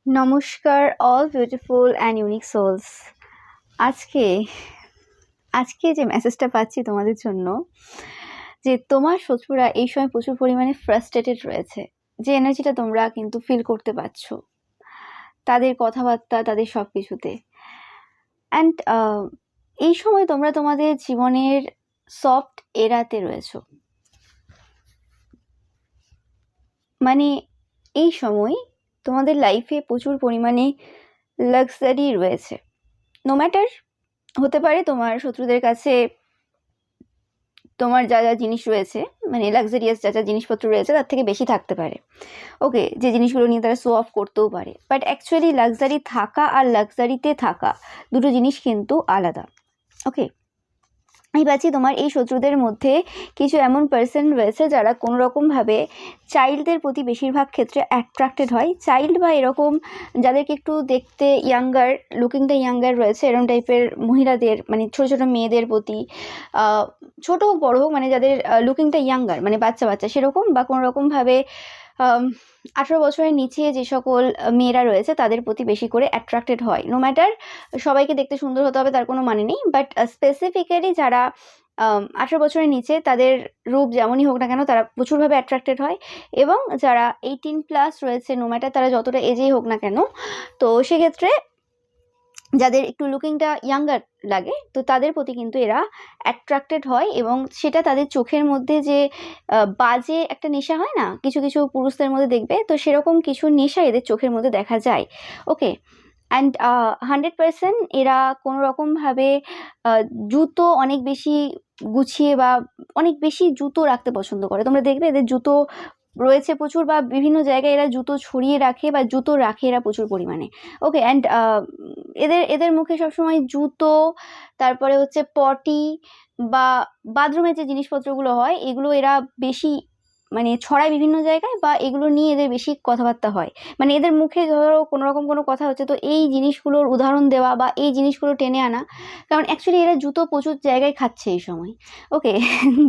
নমস্কার all beautiful and unique souls. আজকে আজকে যে মেসেজটা পাচ্ছি তোমাদের জন্য, যে তোমার শত্রুরা এই সময় প্রচুর পরিমাণে ফ্রাস্ট্রেটেড রয়েছে, যে এনার্জিটা তোমরা কিন্তু ফিল করতে পারছো তাদের কথাবার্তা, তাদের সব কিছুতে। অ্যান্ড এই সময় তোমরা তোমাদের জীবনের সফট এরাতে রয়েছো। মানে এই সময় তোমাদের লাইফে প্রচুর পরিমাণে লাক্সারি রয়েছে। নো ম্যাটার, হতে পারে তোমার শত্রুদের কাছে তোমার যা যা জিনিস রয়েছে, মানে লাক্সারিয়াস যা যা জিনিসপত্র রয়েছে তার থেকে বেশি থাকতে পারে। ওকে, যে জিনিসগুলো নিয়ে তারা শো অফ করতেও পারে, বাট অ্যাকচুয়ালি লাক্সারি থাকা আর লাক্সারিতে থাকা দুটো জিনিস কিন্তু আলাদা। ওকে, আমি পাচ্ছি তোমার এই শত্রুদের মধ্যে কিছু এমন পার্সন রয়েছে যারা কোনো রকমভাবে চাইল্ডদের প্রতি বেশিরভাগ ক্ষেত্রে অ্যাট্রাক্টেড হয়। চাইল্ড বা এরকম যাদেরকে একটু দেখতে ইয়াঙ্গার, লুকিংটা ইয়াঙ্গার রয়েছে, এরকম টাইপের মহিলাদের, মানে ছোটো ছোটো মেয়েদের প্রতি, ছোটো হোক বড়ো হোক, মানে যাদের লুকিংটা ইয়াঙ্গার, মানে বাচ্চা বাচ্চা সেরকম, বা কোনো রকমভাবে 18 বছরের নিচে যে সকল মেয়েরা রয়েছে তাদের প্রতি বেশি করে অ্যাট্রাক্টেড হয়। নো ম্যাটার সবাইকে দেখতে সুন্দর হতে হবে তার কোনো মানে নেই, বাট স্পেসিফিক্যালি যারা 18 বছরের নিচে, তাদের রূপ যেমনই হোক না কেন তারা প্রচুরভাবে অ্যাট্রাক্টেড হয়। এবং যারা 18+ রয়েছে, নো ম্যাটার তারা যতটা এজেই হোক না কেন, তো সেক্ষেত্রে যাদের একটু লুকিংটা ইয়াঙ্গার লাগে তো তাদের প্রতি কিন্তু এরা অ্যাট্রাক্টেড হয়। এবং সেটা তাদের চোখের মধ্যে যে বাজে একটা নেশা হয় না, কিছু কিছু পুরুষদের মধ্যে দেখবে, তো সেরকম কিছু নেশা এদের চোখের মধ্যে দেখা যায়। ওকে, অ্যান্ড 100% এরা কোনো রকমভাবে জুতো অনেক বেশি গুছিয়ে বা অনেক বেশি জুতো রাখতে পছন্দ করে। তোমরা দেখবে এদের জুতো রয়েছে প্রচুর, বা বিভিন্ন জায়গায় এরা জুতো ছড়িয়ে রাখে বা জুতো রাখে এরা প্রচুর পরিমাণে। ওকে, অ্যান্ড এদের এদের মুখে সবসময় জুতো, তারপরে হচ্ছে পটি বা বাথরুমের যে জিনিসপত্রগুলো হয় এগুলো এরা বেশি মানে ছড়ায় বিভিন্ন জায়গায়, বা এগুলো নিয়ে এদের বেশি কথাবার্তা হয়। মানে এদের মুখে ধরো কোনো রকম কোনো কথা হচ্ছে, তো এই জিনিসগুলোর উদাহরণ দেওয়া বা এই জিনিসগুলো টেনে আনা, কারণ অ্যাকচুয়ালি এরা জুতো প্রচুর জায়গায় খাচ্ছে এই সময়। ওকে,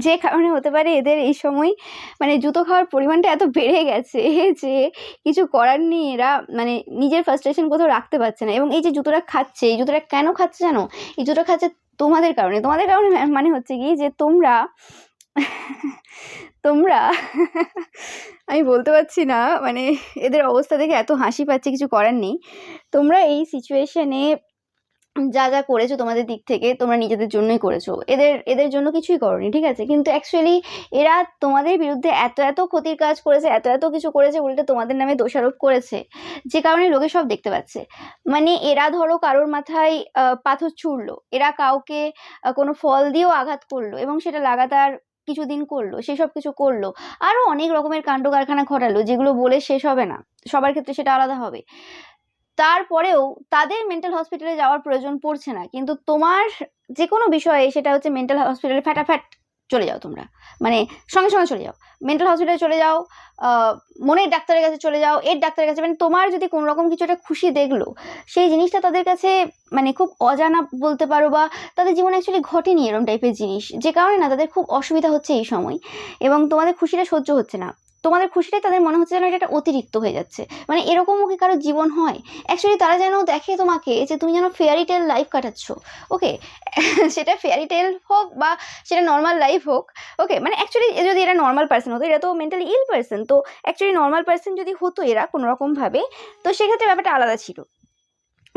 যে কারণে হতে পারে এদের এই সময় মানে জুতো খাওয়ার পরিমাণটা এত বেড়ে গেছে যে কিছু করার নেই, এরা মানে নিজের ফ্রাস্ট্রেশন কোথাও রাখতে পারছে না। এবং এই যে জুতোটা খাচ্ছে, এই জুতোটা কেন খাচ্ছে জানো? এই জুতো খাচ্ছে তোমাদের কারণে। তোমাদের কারণে মানে হচ্ছে কি, যে তোমরা তোমরা আমি বলতে পারছি না, মানে এদের অবস্থা দেখে এত হাসি পাচ্ছে, কিছু করার নেই। তোমরা এই সিচুয়েশনে যা যা করেছো তোমাদের দিক থেকে, তোমরা নিজেদের জন্যই করেছো, এদের জন্য কিছুই করোনি, ঠিক আছে? কিন্তু অ্যাকচুয়ালি এরা তোমাদের বিরুদ্ধে এত এত ক্ষতির কাজ করেছে, এত এত কিছু করেছে, উল্টে তোমাদের নামে দোষারোপ করেছে, যে কারণে লোকে সব দেখতে পাচ্ছে। মানে এরা ধরো কারোর মাথায় পাথর ছুঁড়লো, এরা কাউকে কোনো ফল দিয়েও আঘাত করলো, এবং সেটা লাগাতার কিছুদিন করলো, সেসব কিছু করলো, আরো অনেক রকমের কাণ্ড কারখানা ঘটালো, যেগুলো বলে শেষ হবে না, সবার ক্ষেত্রে সেটা আলাদা হবে। তারপরেও তাদের মেন্টাল হসপিটালে যাওয়ার প্রয়োজন পড়ছে না, কিন্তু তোমার যে কোনো বিষয়ে সেটা হচ্ছে মেন্টাল হসপিটালে ফ্যাটাফ্যাট চলে যাও তোমরা, মানে সঙ্গে সঙ্গে চলে যাও, মেন্টাল হসপিটালে চলে যাও, মনের ডাক্তারের কাছে চলে যাও, এর ডাক্তারের কাছে। মানে তোমার যদি কোনো রকম কিছু একটা খুশি দেখলো, সেই জিনিসটা তাদের কাছে মানে খুব অজানা বলতে পারো, বা তাদের জীবনে অ্যাকচুয়ালি ঘটেনি এরকম টাইপের জিনিস, যে কারণে না তাদের খুব অসুবিধা হচ্ছে এই সময়, এবং তোমাদের খুশিটা সহ্য হচ্ছে না। তোমাদের খুশিটাই তাদের মনে হচ্ছে যেন এটা অতিরিক্ত হয়ে যাচ্ছে। মানে এরকমও কি কারো জীবন হয়? অ্যাকচুয়ালি তারা যেন দেখে তোমাকে যে তুমি যেন ফেয়ারি টেল লাইফ কাটাচ্ছ। ওকে, সেটা ফেয়ারি টেল হোক বা সেটা নর্মাল লাইফ হোক। ওকে, মানে অ্যাকচুয়ালি যদি এরা নর্মাল পার্সন হতো, এরা তো মেন্টালি ইল পার্সন, তো অ্যাকচুয়ালি নর্মাল পার্সন যদি হতো এরা কোনো রকমভাবে, তো সেক্ষেত্রে ব্যাপারটা আলাদা ছিল।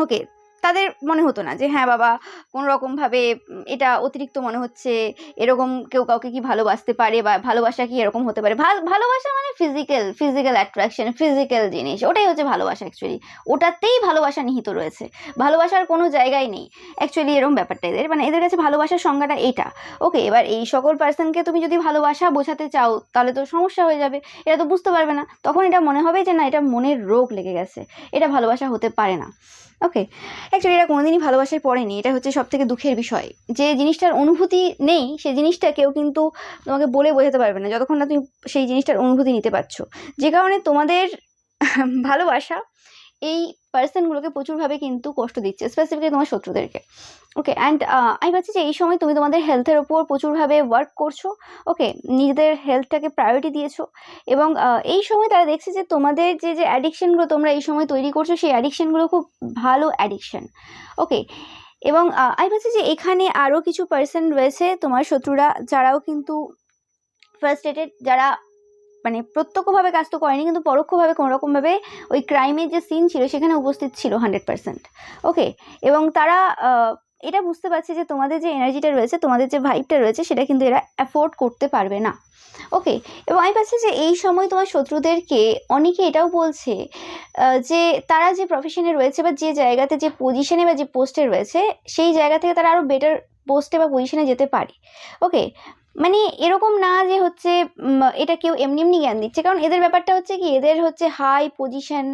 ওকে, তাদের মনে হতো না যে হ্যাঁ বাবা কোনো রকমভাবে এটা অতিরিক্ত মনে হচ্ছে, এরকম কেউ কাউকে কি ভালোবাসতে পারে, বা ভালোবাসা কি এরকম হতে পারে? ভালোবাসা মানে ফিজিক্যাল অ্যাট্রাকশন, ফিজিক্যাল জিনিস, ওটাই হচ্ছে ভালোবাসা। অ্যাকচুয়ালি ওটাতেই ভালোবাসা নিহিত রয়েছে, ভালোবাসার কোনো জায়গায় নেই অ্যাকচুয়ালি, এরকম ব্যাপারটা এদের, মানে এদের কাছে ভালোবাসার সংজ্ঞাটা এটা। ওকে, এবার এই সকল পার্সনকে তুমি যদি ভালোবাসা বোঝাতে চাও তাহলে তো সমস্যা হয়ে যাবে, এরা তো বুঝতে পারবে না, তখন এটা মনে হবে যে না, এটা মনের রোগ লেগে গেছে, এটা ভালোবাসা হতে পারে না। ওকে, অ্যাকচুয়ালি এরা কোনোদিনই ভালোবাসায় পড়েনি, এটা হচ্ছে সব থেকে দুঃখের বিষয়, যে জিনিসটার অনুভূতি নেই সেই জিনিসটা কেউ কিন্তু তোমাকে বলে বোঝাতে পারবে না যতক্ষণ না তুমি সেই জিনিসটার অনুভূতি নিতে পারছো। যে কারণে তোমাদের ভালোবাসা এই পার্সনগুলোকে প্রচুরভাবে কিন্তু কষ্ট দিচ্ছে, স্পেসিফিকলি তোমার শত্রুদেরকে। ওকে, অ্যান্ড আমি ভাবছি যে এই সময় তুমি তোমাদের হেলথের ওপর প্রচুরভাবে ওয়ার্ক করছো। ওকে, নিজেদের হেলথটাকে প্রায়োরিটি দিয়েছো, এবং এই সময় তারা দেখছে যে তোমাদের যে যে অ্যাডিকশানগুলো তোমরা এই সময় তৈরি করছো, সেই অ্যাডিকশানগুলো খুব ভালো অ্যাডিকশান। ওকে, এবং আমি ভাবছি যে এখানে আরও কিছু পার্সন রয়েছে তোমার শত্রুরা, যারাও কিন্তু ফ্রাস্ট্রেটেড, যারা মানে প্রত্যক্ষভাবে কাজ তো করেনি, কিন্তু পরোক্ষভাবে কোনোরকমভাবে ওই ক্রাইমের যে সিন ছিল সেখানে উপস্থিত ছিল 100%। ওকে, এবং তারা এটা বুঝতে পারছে যে তোমাদের যে এনার্জিটা রয়েছে, তোমাদের যে ভাইবটা রয়েছে, সেটা কিন্তু এরা অ্যাফোর্ড করতে পারবে না। ওকে, এবং আমি পাচ্ছি যে এই সময় তোমার শত্রুদেরকে অনেকে এটাও বলছে যে তারা যে প্রফেশনে রয়েছে, বা যে জায়গাতে, যে পজিশনে বা যে পোস্টে রয়েছে, সেই জায়গা থেকে তারা আরও বেটার পোস্টে বা পজিশনে যেতে পারে। ওকে, মানে এরকম না যে হচ্ছে এটা কেউ এমনি এমনি জ্ঞান দিচ্ছে, কারণ এদের ব্যাপারটা হচ্ছে কি, এদের হচ্ছে হাই পজিশন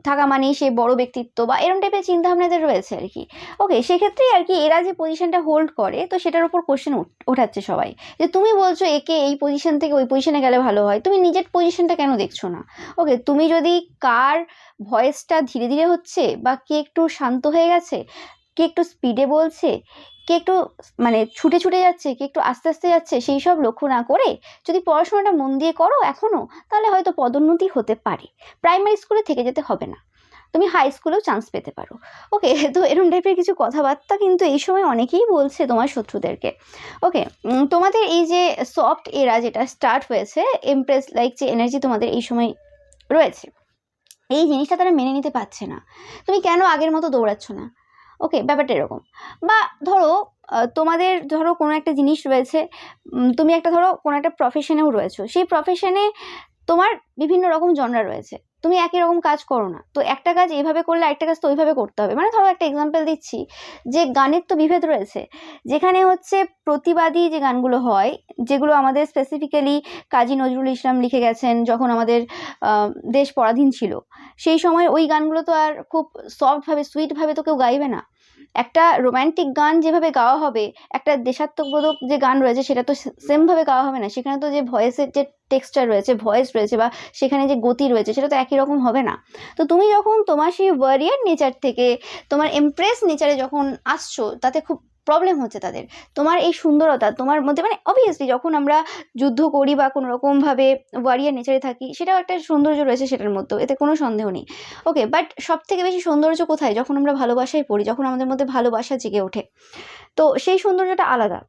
থাকা মানেই সে বড় ব্যক্তিত্ব, বা এরকম টাইপের চিন্তাভাবনা এদের রয়েছে আর কি। ওকে, সেক্ষেত্রেই আর কি এরা যে পজিশনটা হোল্ড করে, তো সেটার উপর কোশ্চেন ওঠাচ্ছে সবাই, যে তুমি বলছো একে এই পজিশন থেকে ওই পজিশনে গেলে ভালো হয়, তুমি নিজের পজিশনটা কেন দেখছো না? ওকে, তুমি যদি কার ভয়েসটা ধীরে ধীরে হচ্ছে, বা কে একটু শান্ত হয়ে গেছে, কে একটু স্পিডে বলছে, কে একটু মানে ছুটে ছুটে যাচ্ছে, কে একটু আস্তে আস্তে যাচ্ছে, সেই সব লক্ষ্য না করে যদি পড়াশোনাটা মন দিয়ে করো এখনও, তাহলে হয়তো পদোন্নতি হতে পারে। প্রাইমারি স্কুলে থেকে যেতে হবে না, তুমি হাই স্কুলেও চান্স পেতে পারো। ওকে, তো এরকম টাইপের কিছু কথাবার্তা কিন্তু এই সময় অনেকেই বলছে তোমার শত্রুদেরকে। ওকে, তোমাদের এই যে সফট এরা যেটা স্টার্ট হয়েছে, এমপ্রেস লাইক যে এনার্জি তোমাদের এই সময় রয়েছে, এই জিনিসটা তারা মেনে নিতে পারছে না। তুমি কেন আগের মতো দৌড়াচ্ছ না? ওকে, ব্যাপারটা এরকম। বা ধরো তোমাদের ধরো কোনো একটা জিনিস রয়েছে, তুমি একটা ধরো কোনো একটা প্রফেশনেও রয়েছো, সেই প্রফেশনে তোমার বিভিন্ন রকম জনরা রয়েছে, তুমি একই রকম কাজ করো না, তো একটা কাজ এইভাবে করলে আরেকটা কাজ তো ওইভাবে করতে হবে। মানে ধরো একটা এক্সাম্পল দিচ্ছি, যে গানের তো বিভেদ রয়েছে, যেখানে হচ্ছে প্রতিবাদী যে গানগুলো হয়, যেগুলো আমাদের স্পেসিফিক্যালি কাজী নজরুল ইসলাম লিখে গেছেন যখন আমাদের দেশ পরাধীন ছিল, সেই সময় ওই গানগুলো তো আর খুব সফটভাবে সুইটভাবে তো কেউ গাইবে না। একটা রোম্যান্টিক গান যেভাবে গাওয়া হবে, একটা দেশাত্মবোধক যে গান রয়েছে, সেটা তো সেমভাবে গাওয়া হবে না। সেখানে তো যে ভয়েসের যে টেক্সচার রয়েছে, ভয়েস রয়েছে, বা সেখানে যে গতি রয়েছে, সেটা তো একই রকম হবে না। তো তুমি যখন তোমার সেই ওয়ারিয়ার নেচার থেকে তোমার এমপ্রেস নেচারে যখন আসছো, তাতে খুব প্রবলেম হচ্ছে তাদের। তোমার এই সুন্দরতা তোমার মধ্যে, মানে অবভিয়াসলি যখন আমরা যুদ্ধ করি বা কোনো রকমভাবে ওয়ারিয়ার নেচারে থাকি, সেটাও একটা সৌন্দর্য রয়েছে সেটার মধ্যেও, এতে কোনো সন্দেহ নেই। ওকে, বাট সব থেকে বেশি সৌন্দর্য কোথায়? যখন আমরা ভালোবাসায় পড়ি, যখন আমাদের মধ্যে ভালোবাসা জেগে ওঠে, তো সেই সৌন্দর্যটা আলাদা।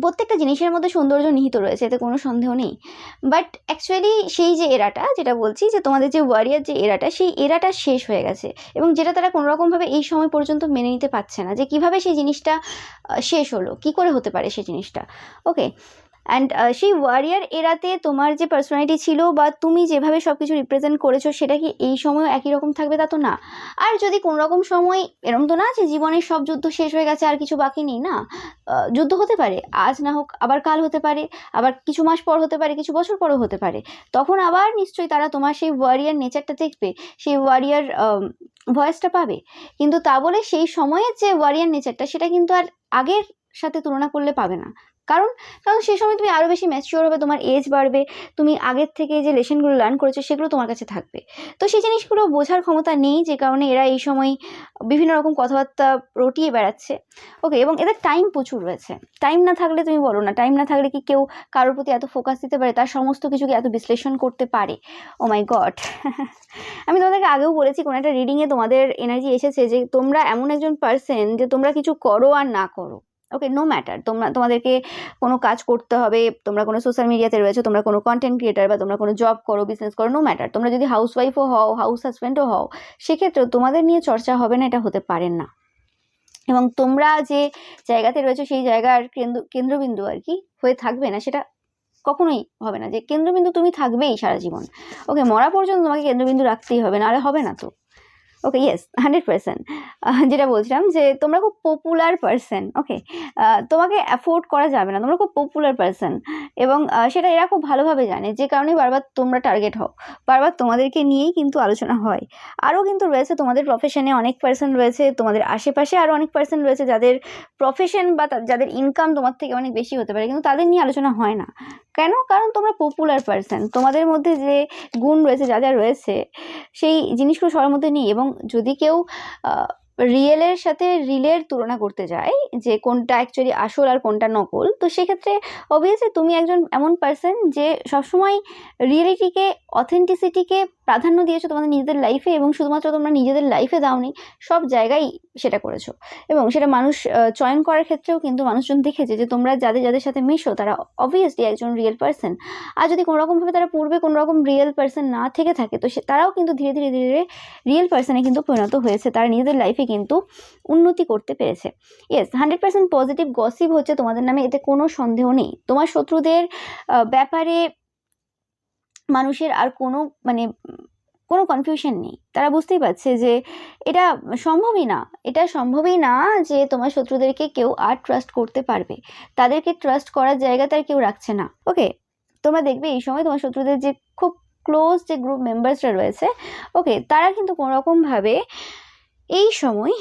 প্রত্যেকটা জিনিসের মধ্যে সৌন্দর্য নিহিত রয়েছে, এতে কোনো সন্দেহ নেই। বাট অ্যাকচুয়ালি সেই যে এরাটা, যেটা বলছি যে তোমাদের যে ওয়ারিয়ার যে এরাটা, সেই এরাটা শেষ হয়ে গেছে, এবং যেটা তারা কোনোরকমভাবে এই সময় পর্যন্ত মেনে নিতে পারছে না, যে কিভাবে সেই জিনিসটা শেষ হলো, কি করে হতে পারে সেই জিনিসটা। ওকে, অ্যান্ড সেই ওয়ারিয়ার এরাতে তোমার যে পার্সোনালিটি ছিল, বা তুমি যেভাবে সব কিছু রিপ্রেজেন্ট করেছো, সেটা কি এই সময়ও একই রকম থাকবে? তা তো না। আর যদি কোনো রকম সময় এরকম তো না যে জীবনের সব যুদ্ধ শেষ হয়ে গেছে আর কিছু বাকি নেই, না। যুদ্ধ হতে পারে, আজ না হোক আবার কাল হতে পারে, আবার কিছু মাস পর হতে পারে, কিছু বছর পরও হতে পারে। তখন আবার নিশ্চয়ই তারা তোমার সেই ওয়ারিয়ার নেচারটা দেখবে, সেই ওয়ারিয়ার ভয়েসটা পাবে। কিন্তু তা বলে সেই সময়ের যে ওয়ারিয়ার নেচারটা, সেটা কিন্তু আর আগের সাথে তুলনা করলে পাবে না। কারণ কারণ সেই সময় তুমি আরও বেশি ম্যাচিওর হবে, তোমার এজ বাড়বে, তুমি আগের থেকে যে লেসনগুলো লার্ন করেছো সেগুলো তোমার কাছে থাকবে। তো সেই জিনিসগুলো বোঝার ক্ষমতা নেই, যে কারণে এরা এই সময় বিভিন্ন রকম কথাবার্তা রটিয়ে বেড়াচ্ছে। ওকে, এবং এদের টাইম প্রচুর রয়েছে। টাইম না থাকলে, তুমি বলো না, টাইম না থাকলে কি কেউ কারোর প্রতি এত ফোকাস দিতে পারে, তার সমস্ত কিছুকে এত বিশ্লেষণ করতে পারে? ও মাই গড। আমি তোমাদেরকে আগেও বলেছি, কোনো একটা রিডিংয়ে তোমাদের এনার্জি এসেছে যে তোমরা এমন একজন পার্সন, যে তোমরা কিছু করো আর না করো, ওকে, নো ম্যাটার, তোমাদেরকে কোনো কাজ করতে হবে, তোমরা কোনো সোশ্যাল মিডিয়াতে রয়েছো, তোমরা কোনো কন্টেন্ট ক্রিয়েটার, বা তোমরা কোনো জব করো, বিজনেস করো, নো ম্যাটার, তোমরা যদি হাউস ওয়াইফও হও, হাউস হাজব্যান্ডও হও, সেক্ষেত্রেও তোমাদের নিয়ে চর্চা হবে না, এটা হতে পারে না। এবং তোমরা যে জায়গাতে রয়েছো, সেই জায়গার কেন্দ্রবিন্দু আর কি হয়ে থাকবে না, সেটা কখনোই হবে না, যে কেন্দ্রবিন্দু তুমি থাকবেই সারা জীবন। ওকে, মরা পর্যন্ত তোমাকে কেন্দ্রবিন্দু রাখতেই হবে, না হলে হবে না তো। ওকে, ইয়েস, 100%। যেটা বলছিলাম যে তোমরা খুব পপুলার পার্সন। ওকে, তোমাকে অ্যাফোর্ড করা যাবে না, তোমরা খুব পপুলার পার্সন, এবং সেটা এরা খুব ভালোভাবে জানে, যে কারণে বারবার তোমরা টার্গেট হও, বারবার তোমাদেরকে নিয়েই কিন্তু আলোচনা হয়। আরও কিন্তু রয়েছে তোমাদের প্রফেশনে অনেক পার্সন রয়েছে, তোমাদের আশেপাশে আরও অনেক পার্সন রয়েছে যাদের প্রফেশন বা যাদের ইনকাম তোমার থেকে অনেক বেশি হতে পারে, কিন্তু তাদের নিয়ে আলোচনা হয় না। কেন? কারণ তোমরা পপুলার পার্সন, তোমাদের মধ্যে যে গুণ রয়েছে, যা যা রয়েছে, সেই জিনিসগুলো সবার মধ্যে নেই। এবং যদি কেউ রিয়েলের সাথে রিলের তুলনা করতে যায়, যে কোনটা অ্যাকচুয়ালি আসল আর কোনটা নকল, তো সেক্ষেত্রে অবভিয়াসলি তুমি একজন এমন পার্সন যে সবসময় রিয়েলিটিকে, অথেন্টিসিটিকে প্রাধান্য দিয়েছো তোমাদের নিজেদের লাইফে, এবং শুধুমাত্র তোমরা নিজেদের লাইফে দাওনি, সব জায়গায় সেটা করেছো। এবং সেটা মানুষ চয়ন করার ক্ষেত্রেও কিন্তু মানুষজন দেখেছে যে তোমরা যাদের যাদের সাথে মেশো তারা অবভিয়াসলি একজন রিয়েল পার্সন। আর যদি কোনোরকমভাবে তারা পূর্বে কোনোরকম রিয়েল পার্সন না থেকে থাকে, তো তারাও কিন্তু ধীরে ধীরে ধীরে রিয়েল পার্সনে কিন্তু পরিণত হয়েছে, তারা নিজেদের লাইফে কিন্তু উন্নতি করতে পেরেছে। ইয়েস, 100% পজিটিভ গসিপ হচ্ছে তোমাদের নামে, এতে কোনো সন্দেহ নেই। তোমার শত্রুদের ব্যাপারে মানুষের আর কোনো কনফিউশন নেই, তারা বুঝতেই পারছে যে এটা সম্ভবই না যে তোমার শত্রুদেরকে কেউ আর ট্রাস্ট করতে পারবে, তাদেরকে ট্রাস্ট করার জায়গাতে আর কেউ রাখছে না। ওকে, তোমরা দেখবে এই সময় তোমার শত্রুদের যে খুব ক্লোজ যে গ্রুপ মেম্বার্সরা রয়েছে, ওকে, তারা কিন্তু কোনোরকমভাবে এই সময়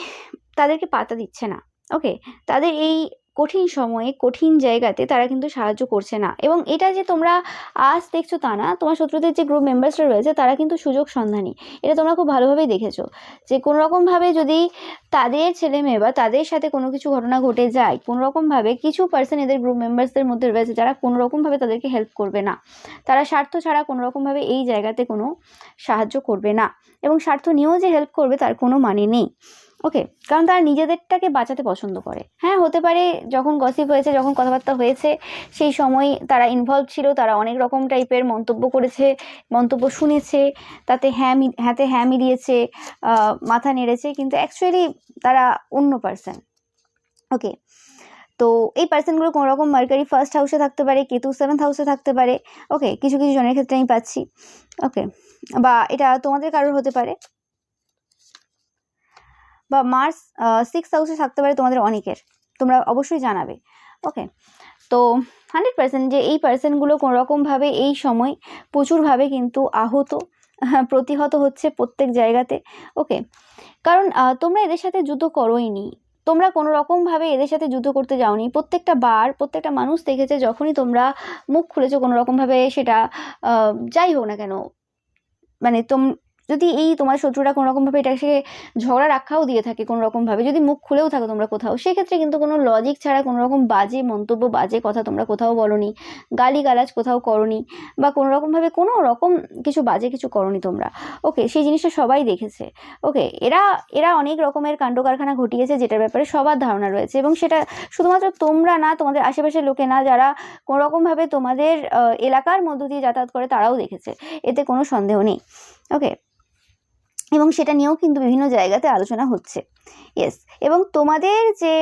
তাদেরকে পাত্তা দিচ্ছে না। ওকে, তাদের এই কঠিন সময়ে, কঠিন জায়গাতে তারা কিন্তু সাহায্য করছে না। এবং এটা যে তোমরা আজ দেখছো তা না, তোমার শত্রুদের যে গ্রুপ মেম্বার্সরা রয়েছে তারা কিন্তু সুযোগ সন্ধানী, এটা তোমরা খুব ভালোভাবেই দেখেছো। যে কোনোরকমভাবে যদি তাদের ছেলে মেয়ে বা তাদের সাথে কোনো কিছু ঘটনা ঘটে যায়, কোনোরকমভাবে কিছু পার্সন এদের গ্রুপ মেম্বার্সদের মধ্যে রয়েছে যারা কোনোরকমভাবে তাদেরকে হেল্প করবে না, তারা স্বার্থ ছাড়া কোনোরকমভাবে এই জায়গাতে কোনো সাহায্য করবে না, এবং স্বার্থ নিয়েও যে হেল্প করবে তার কোনো মানে নেই। ওকে, কারণ তারা নিজেদেরটাকে বাঁচাতে পছন্দ করে। হ্যাঁ, হতে পারে যখন গসিপ হয়েছে, যখন কথাবার্তা হয়েছে, সেই সময় তারা ইনভলভ ছিল, তারা অনেক রকম টাইপের মন্তব্য করেছে, মন্তব্য শুনেছে, তাতে হ্যাঁতে হ্যাঁ মিলিয়েছে, মাথা নেড়েছে, কিন্তু অ্যাকচুয়ালি তারা অন্য পার্সন। ওকে, তো এই পার্সনগুলো কোনো রকম মার্কারি ফার্স্ট হাউসে থাকতে পারে, কেতু 7th হাউসে থাকতে পারে। ওকে, কিছু কিছু জনের ক্ষেত্রে আমি পাচ্ছি। ওকে, বা এটা তোমাদের কারোর হতে পারে, বা মার্স 6th হাউসে থাকতে পারে তোমাদের অনেকের, তোমরা অবশ্যই জানাবে। ওকে, তো 100% যে এই পার্সনগুলো কোনোরকমভাবে এই সময় প্রচুরভাবে কিন্তু প্রতিহত হচ্ছে প্রত্যেক জায়গাতে। ওকে, কারণ তোমরা এদের সাথে যুদ্ধ করোইনি, তোমরা কোনো রকমভাবে এদের সাথে যুদ্ধ করতে যাওনি। প্রত্যেকটা মানুষ দেখেছে যখনই তোমরা মুখ খুলেছো কোনো রকমভাবে, সেটা যাই হোক না কেন, মানে যদি এই তোমার শত্রুরা কোনোরকমভাবে এটাকে ঝগড়া রাখাও দিয়ে থাকে, কোনোরকমভাবে যদি মুখ খুলেও থাকো তোমরা কোথাও, সেক্ষেত্রে কিন্তু কোনো লজিক ছাড়া কোনো রকম বাজে মন্তব্য, বাজে কথা তোমরা কোথাও বলোনি, গালিগালাজ কোথাও করোনি, বা কোনো রকম কিছু বাজে কিছু করোনি তোমরা। ওকে, সেই জিনিসটা সবাই দেখেছে। ওকে, এরা অনেক রকমের কাণ্ড কারখানা ঘটিয়েছে, যেটার ব্যাপারে সবার ধারণা রয়েছে, এবং সেটা শুধুমাত্র তোমরা না, তোমাদের আশেপাশের লোকে না, যারা কোনোরকমভাবে তোমাদের এলাকার মধ্য দিয়ে যাতায়াত করে তারাও দেখেছে, এতে কোনো সন্দেহ নেই। ওকে, এবং সেটা নিয়েও কিন্তু বিভিন্ন জায়গাতে আলোচনা হচ্ছে। ইয়েস, এবং তোমাদের যে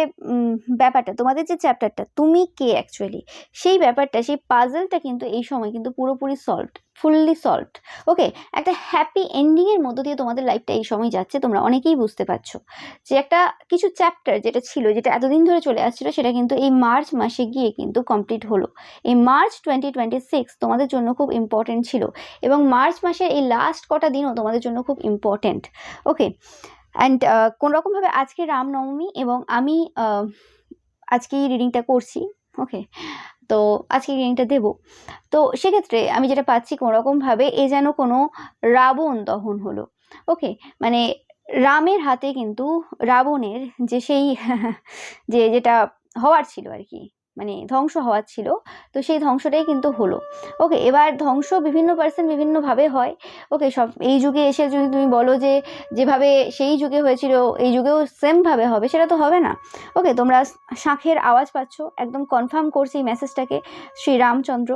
ব্যাপারটা, তোমাদের যে চ্যাপ্টারটা, তুমি কে অ্যাকচুয়ালি, সেই ব্যাপারটা, সেই পাজলটা কিন্তু এই সময় কিন্তু পুরোপুরি ফুললি সলভড। ওকে, একটা হ্যাপি এন্ডিংয়ের মধ্য দিয়ে তোমাদের লাইফটা এই সময় যাচ্ছে, তোমরা অনেকেই বুঝতে পারছো যে একটা কিছু চ্যাপ্টার যেটা ছিল, যেটা এতদিন ধরে চলে আসছিল, সেটা কিন্তু এই মার্চ মাসে গিয়ে কিন্তু কমপ্লিট হলো। এই মার্চ 2026 তোমাদের জন্য খুব ইম্পর্টেন্ট ছিল, এবং মার্চ মাসের এই লাস্ট কটা দিনও তোমাদের জন্য খুব ইম্পর্টেন্ট। ওকে, অ্যান্ড কোনোরকমভাবে আজকে রামনবমী, এবং আমি আজকেই রিডিংটা করছি। ওকে, তো আজকে রিডিংটা দেবো, তো সেক্ষেত্রে আমি যেটা পাচ্ছি, কোনোরকমভাবে এ যেন কোনো রাবণ দহন হলো। ওকে, মানে রামের হাতে কিন্তু রাবণের যে সেই যেটা হওয়ার ছিল আর কি, মানে ধ্বংস হওয়ার ছিল, তো সেই ধ্বংসটাই কিন্তু হলো। ওকে, এবার ধ্বংস বিভিন্ন পার্সন বিভিন্নভাবে হয়। ওকে, সব এই যুগে এসে যদি তুমি বলো যে যেভাবে সেই যুগে হয়েছিল এই যুগেও সেমভাবে হবে, সেটা তো হবে না। ওকে, তোমরা শাঁখের আওয়াজ পাচ্ছ, একদম কনফার্ম করছি এই মেসেজটাকে শ্রীরামচন্দ্র,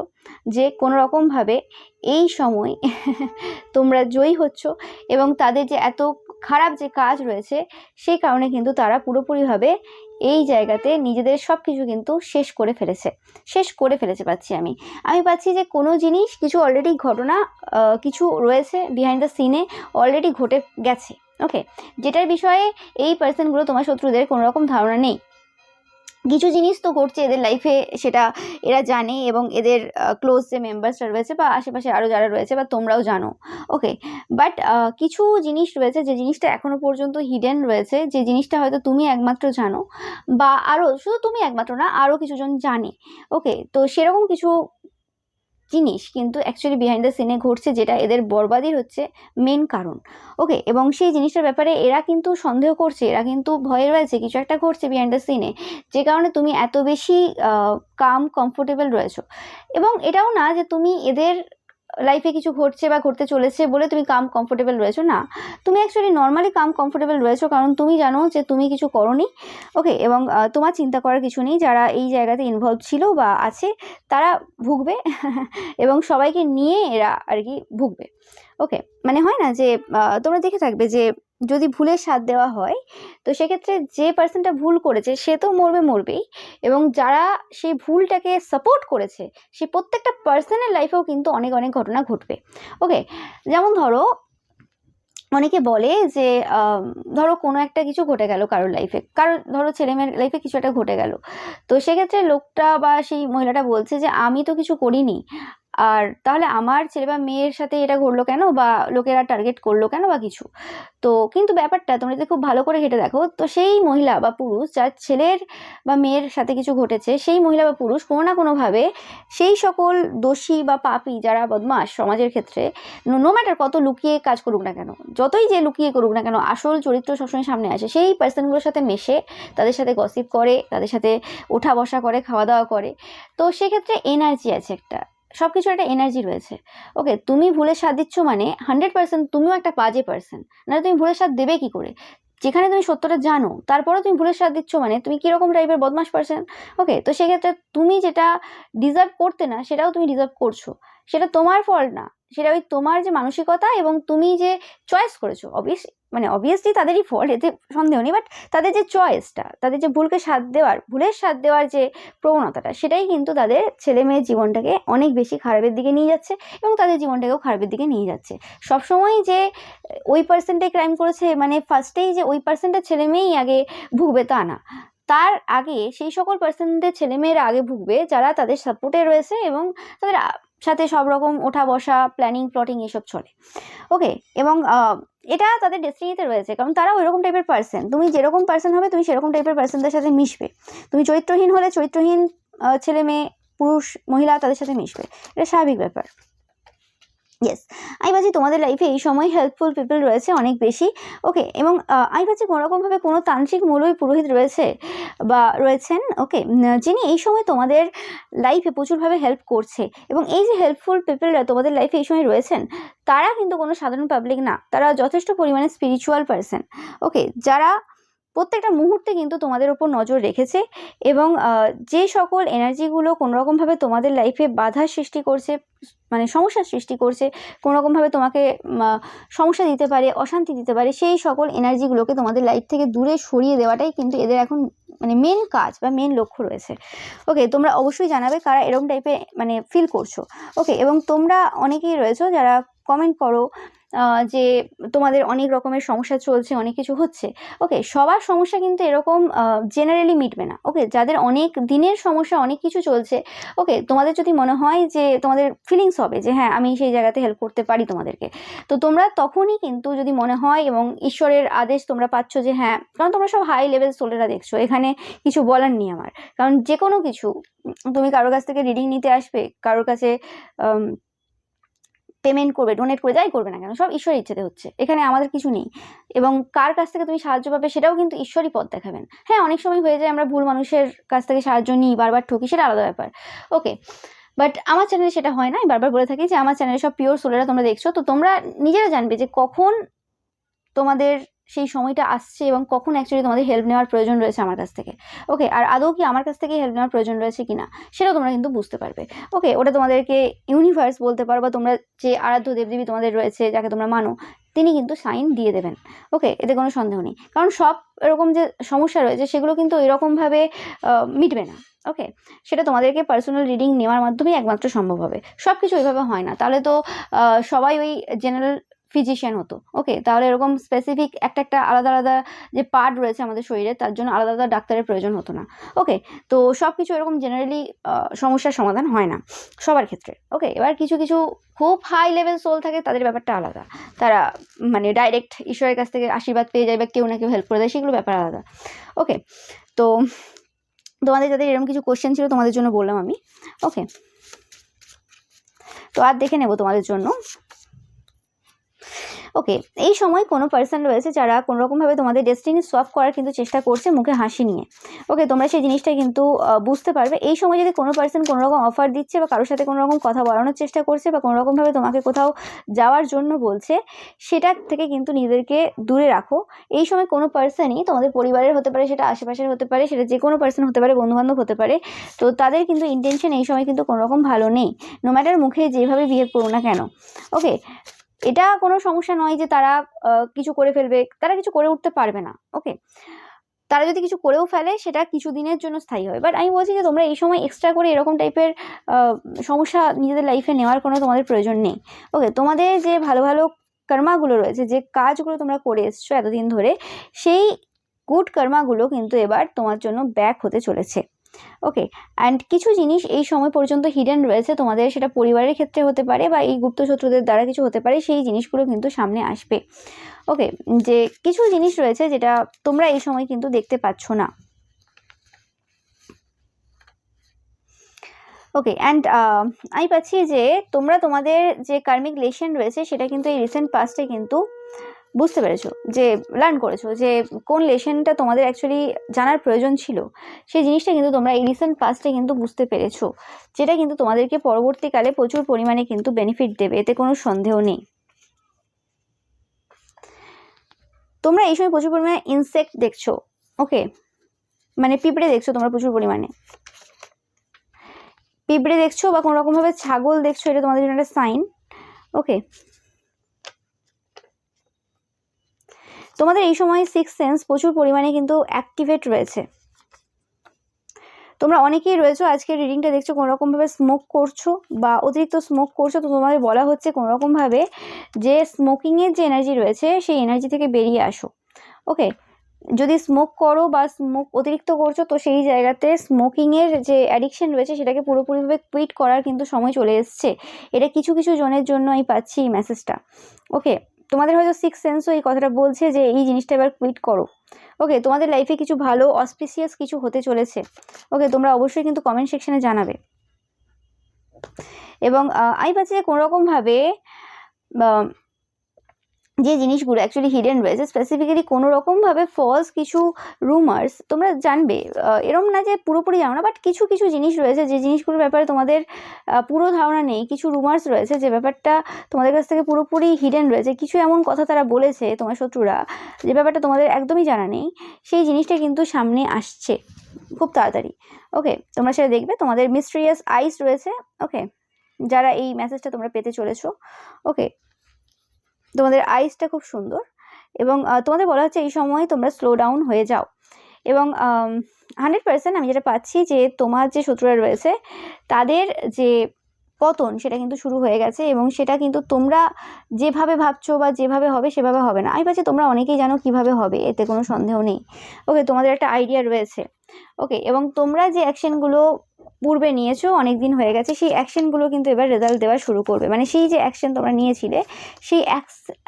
যে কোনো রকমভাবে এই সময় তোমরা জয়ী হচ্ছ, এবং তাদের যে এত খারাপ যে কাজ রয়েছে, সেই কারণে কিন্তু তারা পুরোপুরিভাবে এই জায়গাতে নিজেদের সব কিছু কিন্তু শেষ করে ফেলেছে পাচ্ছি আমি পাচ্ছি যে কোনো জিনিস, কিছু অলরেডি ঘটনা কিছু রয়েছে বিহাইন্ড দ্য সিনে, অলরেডি ঘটে গেছে। ওকে, যেটার বিষয়ে এই পার্সনগুলো তোমার শত্রুদের কোনো রকম ধারণা নেই। কিছু জিনিস তো ঘটছে এদের লাইফে, সেটা এরা জানে এবং এদের ক্লোজ যে মেম্বার্সরা রয়েছে বা আশেপাশে আরও যারা রয়েছে বা তোমরাও জানো। ওকে, বাট কিছু জিনিস রয়েছে যে জিনিসটা এখনো পর্যন্ত হিডেন রয়েছে, যে জিনিসটা হয়তো তুমি একমাত্র জানো বা আরও, শুধু তুমি একমাত্র না, আরও কিছুজন জানে। ওকে, তো সেরকম কিছু জিনিস কিন্তু অ্যাকচুয়ালি বিহাইন্ড দ্য সিনে ঘটছে, যেটা এদের বরবাদির হচ্ছে মেন কারণ। ওকে, এবং সেই জিনিসটার ব্যাপারে এরা কিন্তু সন্দেহ করছে, এরা কিন্তু ভয়ে রয়েছে কিছু একটা ঘটছে বিহাইন্ড দ্য সিনে, যে কারণে তুমি এত বেশি কাম কমফোর্টেবল রয়েছো। এবং এটাও না যে তুমি এদের লাইফে কিছু ঘটছে বা ঘটতে চলেছে বলে তুমি কাম কমফোর্টেবল রয়েছো, না, তুমি অ্যাকচুয়ালি নর্মালি কাম কমফোর্টেবল রয়েছো, কারণ তুমি জানো যে তুমি কিছু করোনি। ওকে, এবং তোমার চিন্তা করার কিছু নেই। যারা এই জায়গাতে ইনভলভ ছিল বা আছে তারা ভুগবে এবং সবাইকে নিয়ে এরা আর কি ভুগবে। ওকে, মানে হয় না যে তোমরা দেখে থাকবে যে যদি ভুলের সাথ দেওয়া হয়, তো সেক্ষেত্রে যে পার্সনটা ভুল করেছে সে তো মরবেই, এবং যারা সেই ভুলটাকে সাপোর্ট করেছে সেই প্রত্যেকটা পার্সনের লাইফেও কিন্তু অনেক অনেক ঘটনা ঘটবে। ওকে, যেমন ধরো অনেকে বলে যে ধরো কোনো একটা কিছু ঘটে গেল কারোর লাইফে, ধরো ছেলেমেয়ের লাইফে কিছু একটা ঘটে গেল, তো সেক্ষেত্রে লোকটা বা সেই মহিলাটা বলছে যে আমি তো কিছু করিনি, আর তাহলে আমার ছেলে বা মেয়ের সাথে এটা ঘটলো কেন, বা লোকেরা টার্গেট করলো কেন বা কিছু। তো কিন্তু ব্যাপারটা তোমরা যদি খুব ভালো করে ঘেঁটে দেখো, তো সেই মহিলা বা পুরুষ যার ছেলের বা মেয়ের সাথে কিছু ঘটেছে, সেই মহিলা বা পুরুষ কোনো না কোনোভাবে সেই সকল দোষী বা পাপী যারা বদমাশ সমাজের ক্ষেত্রে, নো ম্যাটার কত লুকিয়ে কাজ করুক না কেন, যতই যে লুকিয়ে করুক না কেন, আসল চরিত্র সবসময় সামনে আসে। সেই পার্সনগুলোর সাথে মেশে, তাদের সাথে গসিপ করে, তাদের সাথে ওঠা বসা করে, খাওয়া দাওয়া করে। তো সেক্ষেত্রে এনার্জি আছে একটা, সব কিছুর একটা এনার্জি রয়েছে। ওকে, তুমি ভুলের সাথ দিচ্ছ মানে 100% তুমিও একটা বাজে পার্সন, নাহলে তুমি ভুলের সাথ দেবে কি করে? যেখানে তুমি সত্যটা জানো তারপরেও তুমি ভুলের সাথ দিচ্ছ, মানে তুমি কিরকম টাইপের বদমাশ পার্সন। ওকে, তো সেক্ষেত্রে তুমি যেটা ডিজার্ভ করতে না সেটাও তুমি ডিজার্ভ করছো, সেটা তোমার ফল্ট না, সেটা ওই তোমার যে মানসিকতা এবং তুমি যে চয়েস করেছো। অবভিয়াসলি তাদেরই ফল্ট, এতে সন্দেহ নেই, বাট তাদের যে চয়েসটা, তাদের যে ভুলের সাথ দেওয়ার যে প্রবণতাটা, সেটাই কিন্তু তাদের ছেলে মেয়ের জীবনটাকে অনেক বেশি খারাপের দিকে নিয়ে যাচ্ছে এবং তাদের জীবনটাকেও খারাপের দিকে নিয়ে যাচ্ছে। সবসময় যে ওই পার্সনটাই ক্রাইম করেছে মানে ফার্স্টেই যে ওই পার্সনটা ছেলে মেয়েই আগে ভুগবে তা না, তার আগে সেই সকল পার্সনদের ছেলেমেয়েরা আগে ভুগবে যারা তাদের সাপোর্টে রয়েছে এবং তাদের সাথে সব রকম ওঠা বসা, প্ল্যানিং, প্লটিং এসব চলে। ওকে, এবং এটা তাদের ডেস্টিনিতে রয়েছে, কারণ তারা ওইরকম টাইপের পার্সন। তুমি যেরকম পার্সন হবে তুমি সেরকম টাইপের পার্সনদের সাথে মিশবে। তুমি চরিত্রহীন হলে চরিত্রহীন ছেলে মেয়ে, পুরুষ, মহিলা তাদের সাথে মিশবে, এটা স্বাভাবিক ব্যাপার। ইয়েস, আমি ভাবছি তোমাদের লাইফে এই সময় হেল্পফুল পিপল রয়েছে অনেক বেশি। ওকে, এবং আমি ভাবছি কোনোরকমভাবে কোনো তান্ত্রিক মৌলবী পুরোহিত রয়েছে বা রয়েছেন, ওকে, যিনি এই সময় তোমাদের লাইফে প্রচুরভাবে হেল্প করছে। এবং এই যে হেল্পফুল পিপলরা তোমাদের লাইফে এই সময় রয়েছেন, তারা কিন্তু কোনো সাধারণ পাবলিক না, তারা যথেষ্ট পরিমাণে স্পিরিচুয়াল পার্সন। ওকে, যারা প্রত্যেকটা মুহূর্তে কিন্তু তোমাদের ওপর নজর রেখেছে এবং যে সকল এনার্জিগুলো কোনোরকমভাবে তোমাদের লাইফে বাধার সৃষ্টি করছে, মানে সমস্যার সৃষ্টি করছে, কোনোরকমভাবে তোমাকে সমস্যা দিতে পারে, অশান্তি দিতে পারে, সেই সকল এনার্জিগুলোকে তোমাদের লাইফ থেকে দূরে সরিয়ে দেওয়াটাই কিন্তু এদের এখন মানে মেন কাজ বা মেন লক্ষ্য রয়েছে। ওকে, তোমরা অবশ্যই জানাবে কারা এরকম টাইপে মানে ফিল করছো। ওকে, এবং তোমরা অনেকেই রয়েছো যারা কমেন্ট করো যে তোমাদের অনেক রকমের সমস্যা চলছে, অনেক কিছু হচ্ছে। ওকে, সবার সমস্যা কিন্তু এরকম জেনারেলি মিটবে না। ওকে, যাদের অনেক দিনের সমস্যা, অনেক কিছু চলছে, ওকে, তোমাদের যদি মনে হয় যে তোমাদের ফিলিংস হবে যে হ্যাঁ আমি সেই জায়গাতে হেল্প করতে পারি তোমাদেরকে, তো তোমরা তখনই কিন্তু যদি মনে হয় এবং ঈশ্বরের আদেশ তোমরা পাচ্ছ যে হ্যাঁ, কারণ তোমরা সব হাই লেভেল সোলেরা দেখছো, এখানে কিছু বলার নেই আমার। কারণ যে কোনো কিছু তুমি কারোর কাছ থেকে রিডিং নিতে আসবে, কারোর কাছে পেমেন্ট করবে, ডোনেট করে, যাই করবে না কেন, সব ঈশ্বরের ইচ্ছেতে হচ্ছে, এখানে আমাদের কিছু নেই। এবং কার কাছ থেকে তুমি সাহায্য পাবে সেটাও কিন্তু ঈশ্বরই পথ দেখাবেন। হ্যাঁ, অনেক সময় হয়ে যায় আমরা ভুল মানুষের কাছ থেকে সাহায্য নিই, বারবার ঠকি, সেটা আলাদা ব্যাপার। ওকে, বাট আমার চ্যানেলে সেটা হয় না। আমি বারবার বলে থাকি যে আমার চ্যানেলে সব পিওর সোলেরা তোমরা দেখছো, তো তোমরা নিজেরা জানবে যে কখন তোমাদের সেই সময়টা আসছে এবং কখন অ্যাকচুয়ালি তোমাদের হেল্প নেওয়ার প্রয়োজন রয়েছে আমার কাছ থেকে। ওকে, আর আদৌ কি আমার কাছ থেকে হেল্প নেওয়ার প্রয়োজন রয়েছে কিনা সেটাও তোমরা কিন্তু বুঝতে পারবে। ওকে, ওটা তোমাদেরকে ইউনিভার্স বলতে পারো, বা তোমরা যে আরাধ্য দেবদেবী তোমাদের রয়েছে যাকে তোমরা মানো, তিনি কিন্তু সাইন দিয়ে দেবেন। ওকে, এতে কোনো সন্দেহ নেই, কারণ সব এরকম যে সমস্যা রয়েছে সেগুলো কিন্তু এরকমভাবে মিটবে না। ওকে, সেটা তোমাদেরকে পার্সোনাল রিডিং নেওয়ার মাধ্যমেই একমাত্র সম্ভব হবে, সব কিছু ওইভাবে হয় না। তাহলে তো সবাই ওই জেনারেল ফিজিশিয়ান হতো। ওকে, তাহলে এরকম স্পেসিফিক একটা আলাদা আলাদা যে পার্ট রয়েছে আমাদের শরীরে, তার জন্য আলাদা আলাদা ডাক্তারের প্রয়োজন হতো না। ওকে, তো সব কিছু এরকম জেনারেলি সমস্যার সমাধান হয় না সবার ক্ষেত্রে। ওকে, এবার কিছু কিছু খুব হাই লেভেল সোল থাকে, তাদের ব্যাপারটা আলাদা, তারা মানে ডাইরেক্ট ঈশ্বরের কাছ থেকে আশীর্বাদ পেয়ে যায় বা কেউ না কেউ হেল্প করে দেয়, সেগুলো ব্যাপার আলাদা। ওকে, তো তোমাদের যাদের এরকম কিছু কোশ্চেন ছিল তোমাদের জন্য বললাম আমি। ওকে, তো আর দেখে নেব তোমাদের জন্য। ওকে, এই সময় কোনো পার্সন রয়েছে যারা কোনোরকমভাবে তোমাদের ডেস্টিনি সোয়াপ করার কিন্তু চেষ্টা করছে মুখে হাসি নিয়ে। ওকে, তোমরা সেই জিনিসটা কিন্তু বুঝতে পারবে। এই সময় যদি কোনো পার্সন কোনোরকম অফার দিচ্ছে বা কারোর সাথে কোনোরকম কথা বলানোর চেষ্টা করছে বা কোনোরকমভাবে তোমাকে কোথাও যাওয়ার জন্য বলছে, সেটা থেকে কিন্তু নিজেদেরকে দূরে রাখো। এই সময় কোনো পার্সনই তোমাদের পরিবারের হতে পারে, সেটা আশেপাশের হতে পারে, সেটা যে কোনো পার্সন হতে পারে, বন্ধুবান্ধব হতে পারে, তো তাদের কিন্তু ইন্টেনশন এই সময় কিন্তু কোনোরকম ভালো নেই, নো ম্যাটার মুখে যেভাবে বিহেভ করো না কেন। ওকে, এটা কোনো সমস্যা নয় যে তারা কিছু করে ফেলবে, তারা কিছু করে উঠতে পারবে না। ওকে, তারা যদি কিছু করেও ফেলে সেটা কিছু দিনের জন্য স্থায়ী হয়। বাট আমি বলছি যে তোমরা এই সময় এক্সট্রা করে এরকম টাইপের সমস্যা নিজেদের লাইফে নেওয়ার কোনো তোমাদের প্রয়োজন নেই। ওকে, তোমাদের যে ভালো ভালো কর্মাগুলো রয়েছে, যে কাজগুলো তোমরা করে এসছো এতদিন ধরে, সেই গুড কর্মাগুলো কিন্তু এবার তোমার জন্য ব্যাক হতে চলেছে। ওকে, অ্যান্ড কিছু জিনিস এই সময় পর্যন্ত হিডেন রয়েছে তোমাদের, সেটা পরিবারের ক্ষেত্রে হতে পারে বা এই গুপ্ত শত্রুদের দ্বারা কিছু হতে পারে, সেই জিনিসগুলো কিন্তু সামনে আসবে। ওকে, যে কিছু জিনিস রয়েছে যেটা তোমরা এই সময় কিন্তু দেখতে পাচ্ছ না। ওকে, অ্যান্ড আমি পাচ্ছি যে তোমরা তোমাদের যে কার্মিক লেসন রয়েছে সেটা কিন্তু এই রিসেন্ট পাস্টে কিন্তু বুঝতে পেরেছো, যে লার্ন করেছো যে কোন লেসনটা তোমাদের অ্যাকচুয়ালি জানার প্রয়োজন ছিল, সেই জিনিসটা কিন্তু তোমরা এই রিসেন্ট পাস্টে কিন্তু বুঝতে পেরেছো, যেটা কিন্তু তোমাদেরকে পরবর্তীকালে প্রচুর পরিমাণে কিন্তু বেনিফিট দেবে, এতে কোনো সন্দেহ নেই। তোমরা এই সময় প্রচুর পরিমাণে ইনসেক্ট দেখছো। ওকে, মানে পিঁপড়ে দেখছো তোমরা প্রচুর পরিমাণে, পিঁপড়ে দেখছো বা কোনো রকমভাবে ছাগল দেখছো, এটা তোমাদের জন্য একটা সাইন। ওকে, তোমাদের এই সময় সিক্স সেন্স প্রচুর পরিমাণে কিন্তু অ্যাক্টিভেট রয়েছে। তোমরা অনেকেই রয়েছো আজকে রিডিংটা দেখছো কোনোরকমভাবে স্মোক করছো বা অতিরিক্ত স্মোক করছো, তো তোমাদের বলা হচ্ছে কোনোরকমভাবে যে স্মোকিংয়ের যে এনার্জি রয়েছে সেই এনার্জি থেকে বেরিয়ে আসো। ওকে, যদি স্মোক করো বা স্মোক অতিরিক্ত করছো, তো সেই জায়গাতে স্মোকিংয়ের যে অ্যাডিকশন রয়েছে সেটাকে পুরোপুরিভাবে কুইট করার কিন্তু সময় চলে এসছে। এটা কিছু কিছু জনের জন্য আমি পাচ্ছি এই মেসেজটা। ওকে, তোমাদের হয়তো সিক্স সেন্সও এই কথাটা বলছে যে এই জিনিসটা এবার কুইট করো। ওকে, তোমাদের লাইফে কিছু ভালো অসপিসিয়াস কিছু হতে চলেছে। ওকে, তোমরা অবশ্যই কিন্তু কমেন্ট সেকশনে জানাবে। এবং আমি পাচ্ছি যে কোনোরকমভাবে যে জিনিসগুলো অ্যাকচুয়ালি হিডেন রয়েছে, স্পেসিফিক্যালি কোনো রকমভাবে ফলস কিছু রুমার্স তোমরা জানবে, এরম না যে পুরোপুরি জানো না, বাট কিছু কিছু জিনিস রয়েছে যে জিনিসগুলোর ব্যাপারে তোমাদের পুরো ধারণা নেই। কিছু রুমার্স রয়েছে যে ব্যাপারটা তোমাদের কাছ থেকে পুরোপুরি হিডেন রয়েছে, কিছু এমন কথা তারা বলেছে তোমার শত্রুরা, যে ব্যাপারটা তোমাদের একদমই জানা নেই, সেই জিনিসটা কিন্তু সামনে আসছে খুব তাড়াতাড়ি। ওকে, তোমরা সেটা দেখবে, তোমাদের মিস্টেরিয়াস আইস রয়েছে। ওকে, যারা এই মেসেজটা তোমরা পেতে চলেছো, ওকে, তোমাদের আইসটা খুব সুন্দর এবং তোমাদের বলা হচ্ছে এই সময় তোমরা স্লো ডাউন হয়ে যাও। এবং 100% আমি যেটা পাচ্ছি যে তোমার যে শত্রুরা রয়েছে তাদের যে পতন সেটা কিন্তু শুরু হয়ে গেছে, এবং সেটা কিন্তু তোমরা যেভাবে ভাবছো বা যেভাবে হবে সেভাবে হবে না। আমি পাচ্ছি তোমরা অনেকেই জানো কিভাবে হবে, এতে কোনো সন্দেহ নেই। ওকে, তোমাদের একটা আইডিয়া রয়েছে। ওকে, এবং তোমরা যে অ্যাকশনগুলো পূর্বে নিয়েছো অনেক দিন হয়ে গেছে, সেই অ্যাকশনগুলো কিন্তু এবার রেজাল্ট দেওয়া শুরু করবে। মানে সেই যে অ্যাকশন তোমরা নিয়েছিলে সেই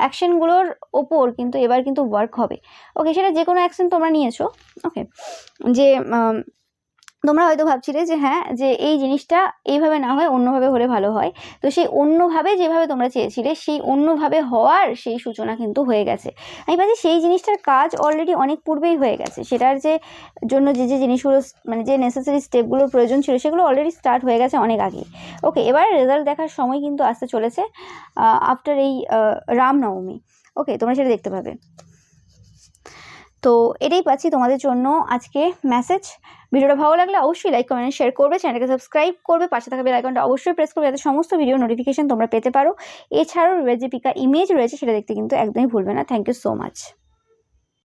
অ্যাকশনগুলোর ওপর কিন্তু এবার কিন্তু ওয়ার্ক হবে। ওকে, সেটা যে কোনো অ্যাকশন তোমরা নিয়েছো। ওকে, যে তোমরা হয়তো ভাবছিলে যে হ্যাঁ, যে এই জিনিসটা এইভাবে না হয় অন্যভাবে হলে ভালো হয়, তো সেই অন্যভাবে যেভাবে তোমরা চেয়েছিলে সেই অন্যভাবে হওয়ার সেই সূচনা কিন্তু হয়ে গেছে। আমি ভাবছি সেই জিনিসটার কাজ অলরেডি অনেক পূর্বেই হয়ে গেছে, সেটার যে জন্য যে যে জিনিসগুলো মানে যে নেসেসারি স্টেপগুলোর প্রয়োজন ছিল সেগুলো অলরেডি স্টার্ট হয়ে গেছে অনেক আগে। ওকে, এবার রেজাল্ট দেখার সময় কিন্তু আসতে চলেছে আফটার এই রামনবমী। ওকে, তোমরা সেটা দেখতে পাবে। তো এটাই পাচ্ছি তোমাদের জন্য আজকে মেসেজ। ভিডিওটা ভালো লাগলে অবশ্যই লাইক কমেন্ট শেয়ার করবে, চ্যানেলকে সাবস্ক্রাইব করবে, পাশে থাকা বেল আইকনটা অবশ্যই প্রেস করবে যাতে সমস্ত ভিডিও নোটিফিকেশন তোমরা পেতে পারো। এছাড়াও যে পিকা ইমেজ রয়েছে সেটা দেখতে কিন্তু একদমই ভুলবে না। Thank you so much.